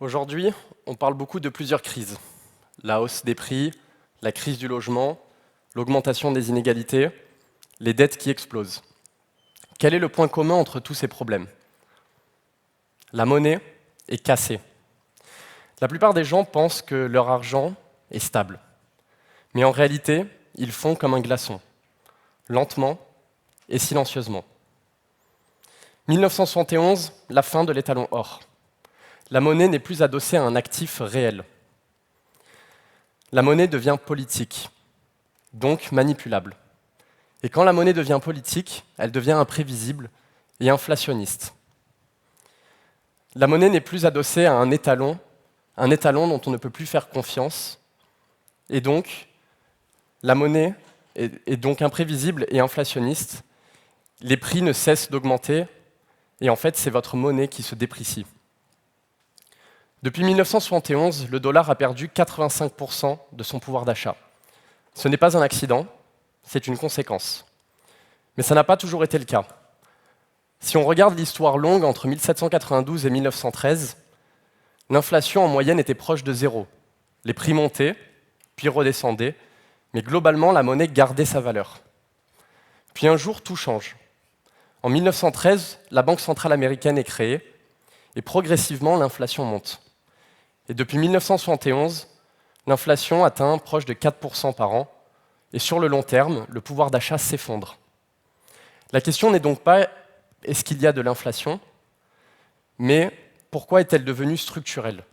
Aujourd'hui, on parle beaucoup de plusieurs crises. La hausse des prix, la crise du logement, l'augmentation des inégalités, les dettes qui explosent. Quel est le point commun entre tous ces problèmes? La monnaie est cassée. La plupart des gens pensent que leur argent est stable. Mais en réalité, ils font comme un glaçon, lentement et silencieusement. 1971, la fin de l'étalon or. La monnaie n'est plus adossée à un actif réel. La monnaie devient politique, donc manipulable. Et quand la monnaie devient politique, elle devient imprévisible et inflationniste. La monnaie n'est plus adossée à un étalon dont on ne peut plus faire confiance, et donc la monnaie est donc imprévisible et inflationniste. Les prix ne cessent d'augmenter, et en fait, c'est votre monnaie qui se déprécie. Depuis 1971, le dollar a perdu 85% de son pouvoir d'achat. Ce n'est pas un accident, c'est une conséquence. Mais ça n'a pas toujours été le cas. Si on regarde l'histoire longue entre 1792 et 1913, l'inflation en moyenne était proche de zéro. Les prix montaient, puis redescendaient, mais globalement, la monnaie gardait sa valeur. Puis un jour, tout change. En 1913, la Banque centrale américaine est créée, et progressivement, l'inflation monte. Et depuis 1971, l'inflation atteint proche de 4% par an, et sur le long terme, le pouvoir d'achat s'effondre. La question n'est donc pas est-ce qu'il y a de l'inflation, mais pourquoi est-elle devenue structurelle?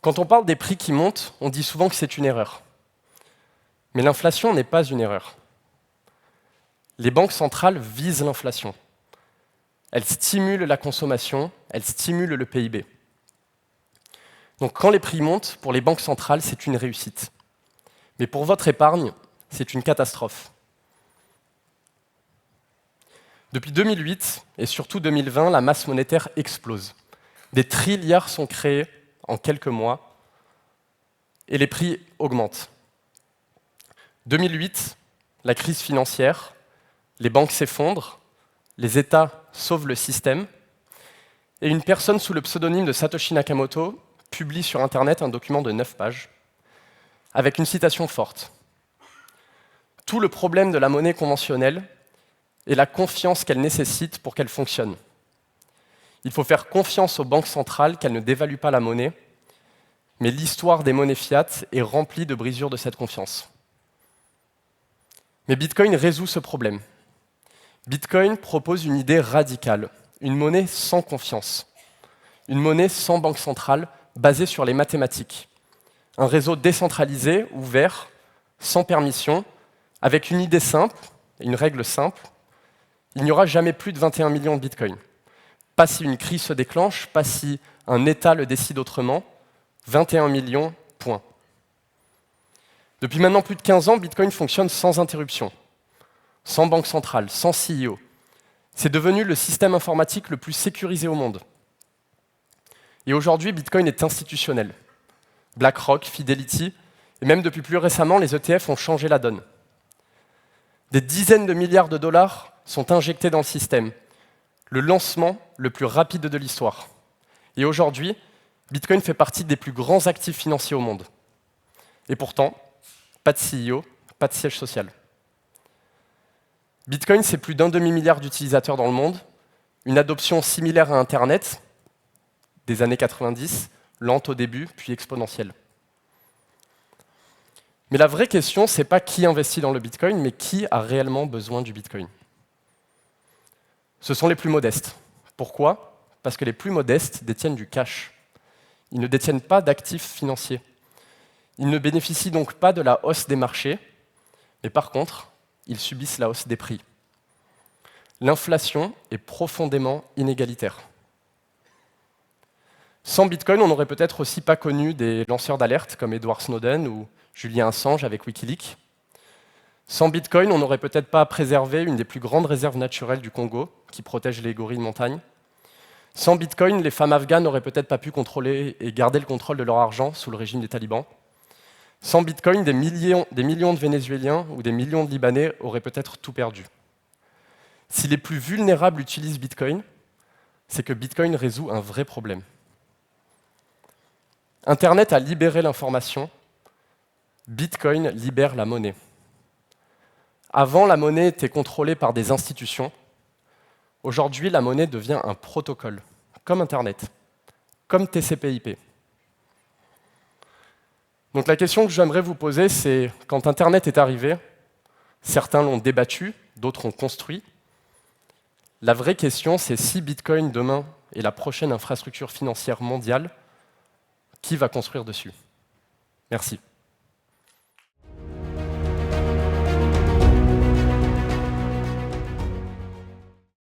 Quand on parle des prix qui montent, on dit souvent que c'est une erreur. Mais l'inflation n'est pas une erreur. Les banques centrales visent l'inflation. Elles stimulent la consommation, elles stimulent le PIB. Donc quand les prix montent, pour les banques centrales, c'est une réussite. Mais pour votre épargne, c'est une catastrophe. Depuis 2008 et surtout 2020, la masse monétaire explose. Des trilliards sont créés en quelques mois et les prix augmentent. 2008, la crise financière, les banques s'effondrent, les États sauvent le système et une personne sous le pseudonyme de Satoshi Nakamoto publie sur Internet un document de 9 pages avec une citation forte. Tout le problème de la monnaie conventionnelle est la confiance qu'elle nécessite pour qu'elle fonctionne. Il faut faire confiance aux banques centrales qu'elles ne dévaluent pas la monnaie, mais l'histoire des monnaies fiat est remplie de brisures de cette confiance. Mais Bitcoin résout ce problème. Bitcoin propose une idée radicale, une monnaie sans confiance, une monnaie sans banque centrale basée sur les mathématiques, un réseau décentralisé, ouvert, sans permission, avec une idée simple, une règle simple. Il n'y aura jamais plus de 21 millions de bitcoins. Pas si une crise se déclenche, pas si un État le décide autrement. 21 millions, point. Depuis maintenant plus de 15 ans, Bitcoin fonctionne sans interruption, sans banque centrale, sans CEO. C'est devenu le système informatique le plus sécurisé au monde. Et aujourd'hui, Bitcoin est institutionnel. BlackRock, Fidelity, et même depuis plus récemment, les ETF ont changé la donne. Des dizaines de milliards de dollars sont injectés dans le système, le lancement le plus rapide de l'histoire. Et aujourd'hui, Bitcoin fait partie des plus grands actifs financiers au monde. Et pourtant, pas de CEO, pas de siège social. Bitcoin, c'est plus d'un demi-milliard d'utilisateurs dans le monde, une adoption similaire à Internet, des années 90, lente au début, puis exponentielle. Mais la vraie question, c'est pas qui investit dans le Bitcoin, mais qui a réellement besoin du Bitcoin. Ce sont les plus modestes. Pourquoi? Parce que les plus modestes détiennent du cash. Ils ne détiennent pas d'actifs financiers. Ils ne bénéficient donc pas de la hausse des marchés, mais par contre, ils subissent la hausse des prix. L'inflation est profondément inégalitaire. Sans Bitcoin, on n'aurait peut-être aussi pas connu des lanceurs d'alerte comme Edward Snowden ou Julian Assange avec Wikileaks. Sans Bitcoin, on n'aurait peut-être pas préservé une des plus grandes réserves naturelles du Congo, qui protège les gorilles de montagne. Sans Bitcoin, les femmes afghanes n'auraient peut-être pas pu contrôler et garder le contrôle de leur argent sous le régime des talibans. Sans Bitcoin, des millions de Vénézuéliens ou des millions de Libanais auraient peut-être tout perdu. Si les plus vulnérables utilisent Bitcoin, c'est que Bitcoin résout un vrai problème. Internet a libéré l'information, Bitcoin libère la monnaie. Avant, la monnaie était contrôlée par des institutions. Aujourd'hui, la monnaie devient un protocole, comme Internet, comme TCP/IP. Donc la question que j'aimerais vous poser, c'est quand Internet est arrivé, certains l'ont débattu, d'autres ont construit. La vraie question, c'est si Bitcoin demain est la prochaine infrastructure financière mondiale, qui va construire dessus? Merci.